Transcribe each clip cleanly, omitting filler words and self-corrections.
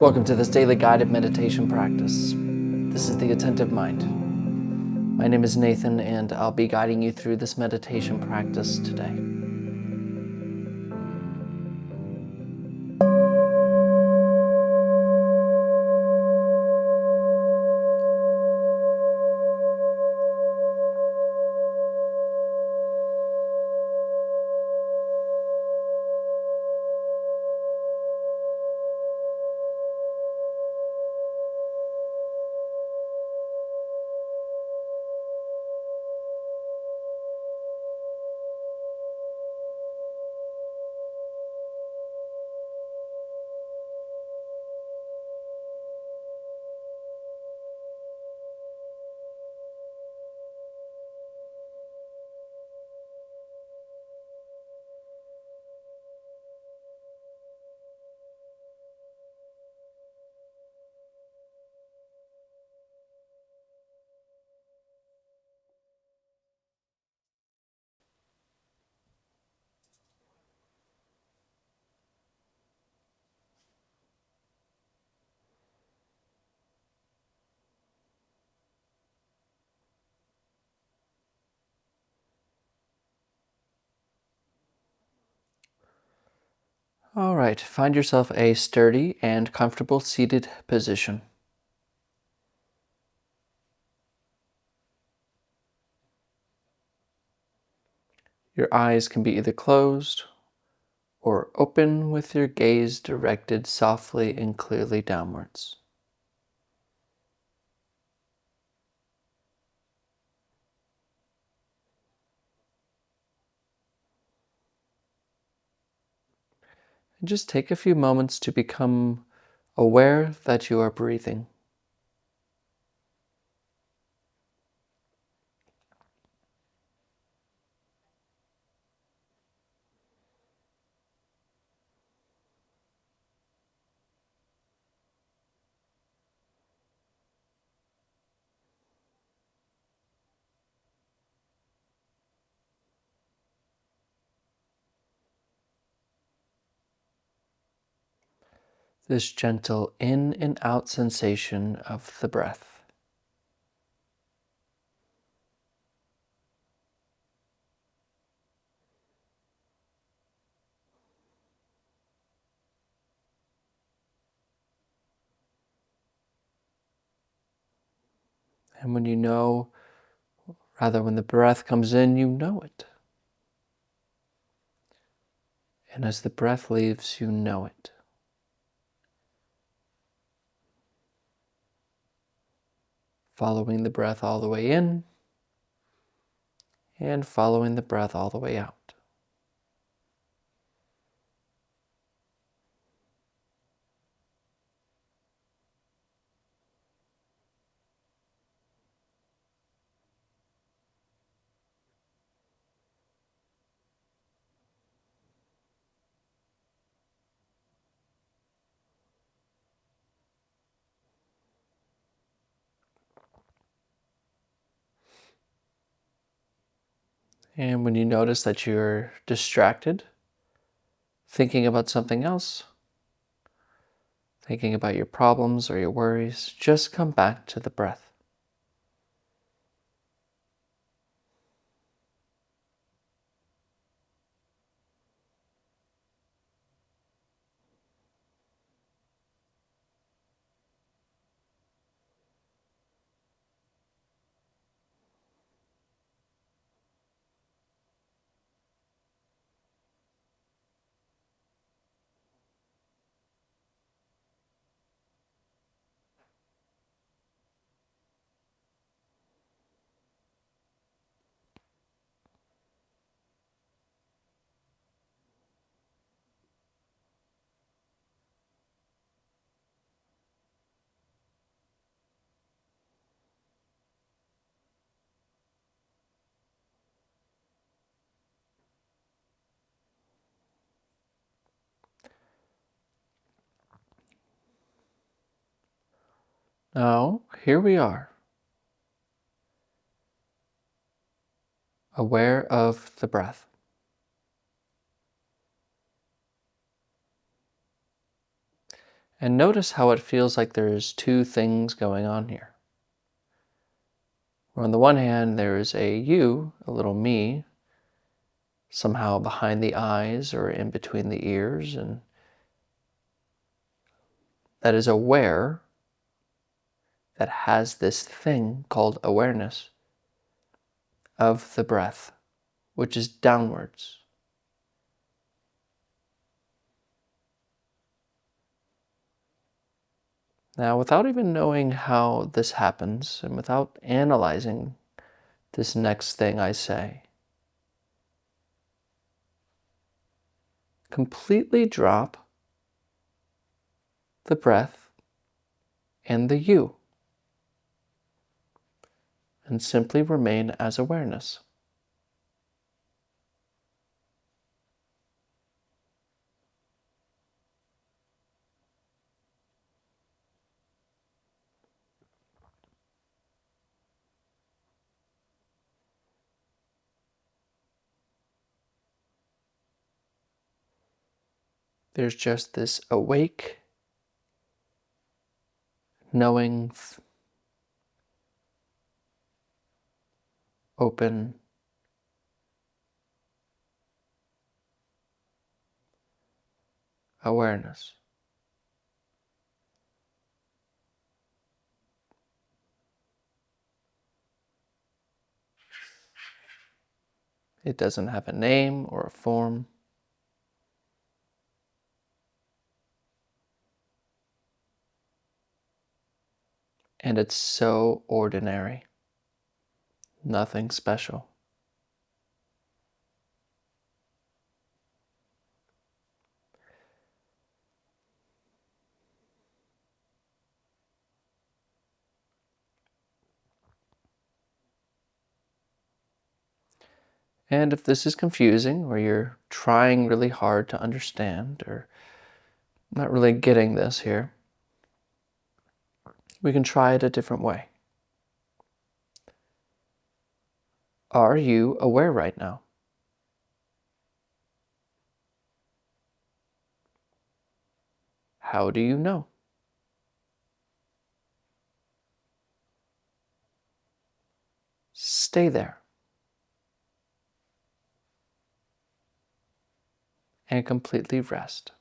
Welcome to this daily guided meditation practice. This is the Attentive Mind. My name is Nathan, and I'll be guiding you through this meditation practice today. All right, find yourself a sturdy and comfortable seated position. Your eyes can be either closed or open with your gaze directed softly and clearly downwards. And just take a few moments to become aware that you are breathing. This gentle in and out sensation of the breath. And when when the breath comes in, you know it. And as the breath leaves, you know it. Following the breath all the way in and following the breath all the way out. And when you notice that you're distracted, thinking about something else, thinking about your problems or your worries, just come back to the breath. Now, here we are, aware of the breath. And notice how it feels like there's two things going on here. Where on the one hand, there is a you, a little me, somehow behind the eyes or in between the ears, and that is aware, that has this thing called awareness of the breath, which is downwards. Now, without even knowing how this happens and without analyzing this next thing I say, completely drop the breath and the you, and simply remain as awareness. There's just this awake, knowing, open, awareness. It doesn't have a name or a form. And it's so ordinary, nothing special. And if this is confusing, or you're trying really hard to understand, or not really getting this here, we can try it a different way. Are you aware right now? How do you know? Stay there and completely rest.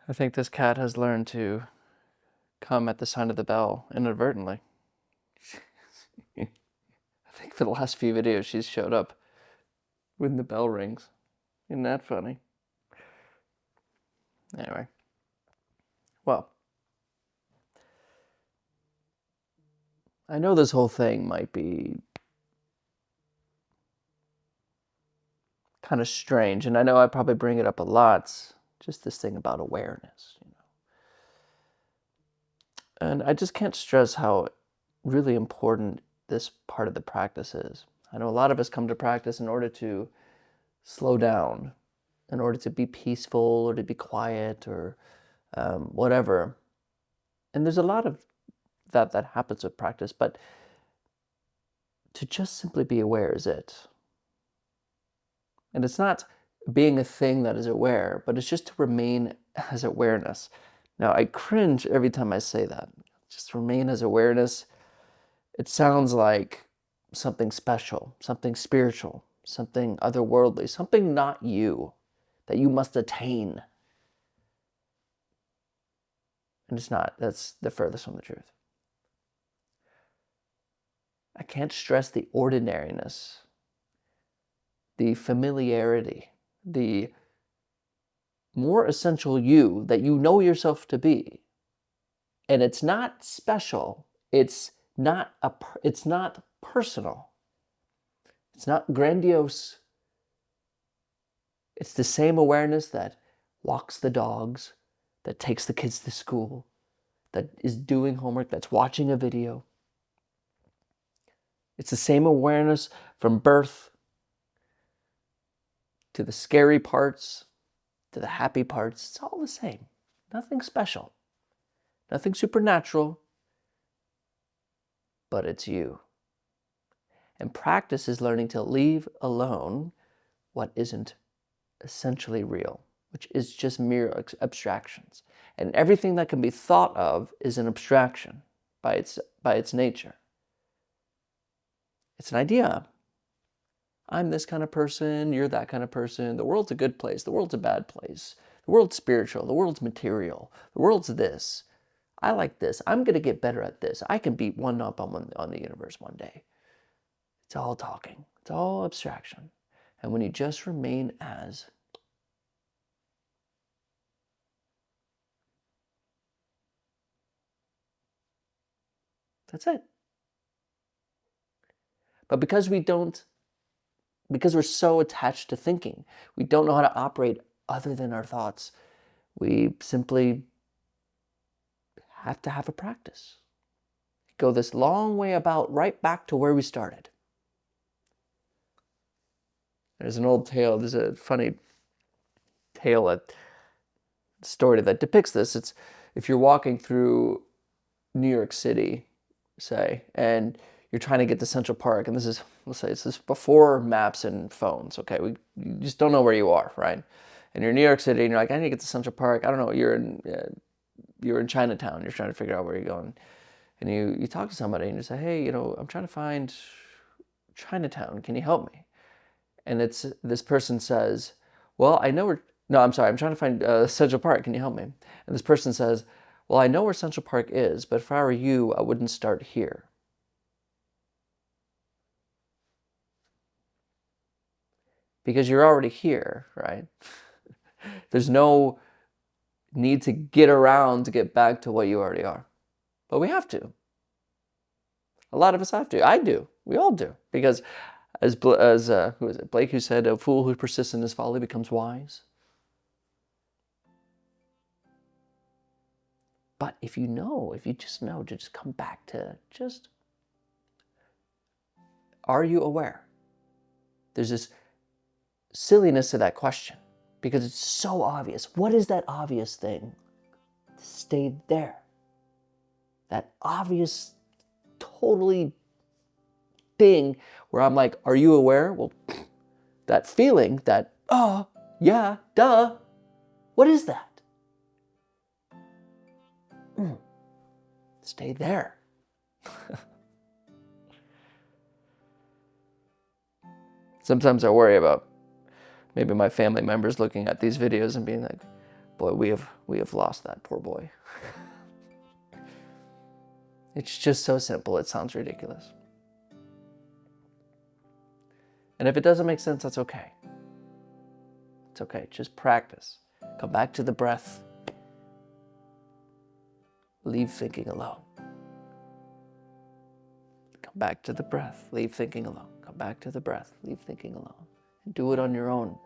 I think this cat has learned to come at the sign of the bell inadvertently. I think for the last few videos she's showed up when the bell rings. Isn't that funny? Anyway. Well, I know this whole thing might be kind of strange, and I know I probably bring it up a lot, just this thing about awareness, And I just can't stress how really important this part of the practice is. I know a lot of us come to practice in order to slow down, in order to be peaceful or to be quiet or whatever. And there's a lot of that happens with practice, but to just simply be aware is it. And it's not being a thing that is aware, but it's just to remain as awareness. Now, I cringe every time I say that. Just remain as awareness. It sounds like something special, something spiritual, something otherworldly, something not you, that you must attain. And it's not. That's the furthest from the truth. I can't stress the ordinariness, the familiarity, the more essential you that you know yourself to be. And it's not special. It's not personal. It's not grandiose. It's the same awareness that walks the dogs, that takes the kids to school, that is doing homework, that's watching a video. It's the same awareness from birth to the scary parts, to the happy parts. It's all the same. Nothing special. Nothing supernatural. But it's you. And practice is learning to leave alone what isn't essentially real, which is just mere abstractions. And everything that can be thought of is an abstraction by its nature. It's an idea. I'm this kind of person, you're that kind of person. The world's a good place, the world's a bad place. The world's spiritual, the world's material, the world's this. I like this. I'm going to get better at this. I can beat one up on the universe one day. It's all talking. It's all abstraction. And when you just remain as, that's it. But because we're so attached to thinking, we don't know how to operate other than our thoughts. We simply have to have a practice. Go this long way about right back to where we started. There's an old tale, there's a funny tale, a story that depicts this. It's if you're walking through New York City, say, and you're trying to get to Central Park, and let's say it's this before maps and phones, okay? You just don't know where you are, right? And you're in New York City, and you're like, I need to get to Central Park. I don't know, you're in Chinatown, you're trying to figure out where you're going. And you talk to somebody, and you say, hey, I'm trying to find Chinatown. Can you help me? And this person says, well, I know where, no, I'm sorry, I'm trying to find Central Park. Can you help me? And this person says, well, I know where Central Park is, but if I were you, I wouldn't start here. Because you're already here, right? There's no need to get around to get back to what you already are. But we have to. A lot of us have to. I do. We all do. Because as who is it? Blake, who said, a fool who persists in his folly becomes wise. But if you just know to just come back to just, are you aware? There's this silliness to that question because it's so obvious. What is that obvious thing? Stay there. That obvious, totally thing where I'm like, are you aware? Well, that feeling that, oh, yeah, duh. What is that? Stay there. Sometimes I worry about maybe my family members looking at these videos and being like, boy, we have lost that poor boy. It's just so simple, it sounds ridiculous. And if it doesn't make sense, that's okay. It's okay. Just practice. Come back to the breath. Leave thinking alone. Come back to the breath. Leave thinking alone. Come back to the breath. Leave thinking alone. And do it on your own.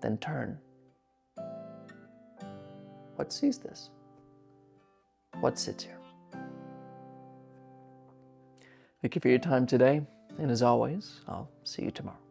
Then turn. What sees this? What sits here? Thank you for your time today. And as always, I'll see you tomorrow.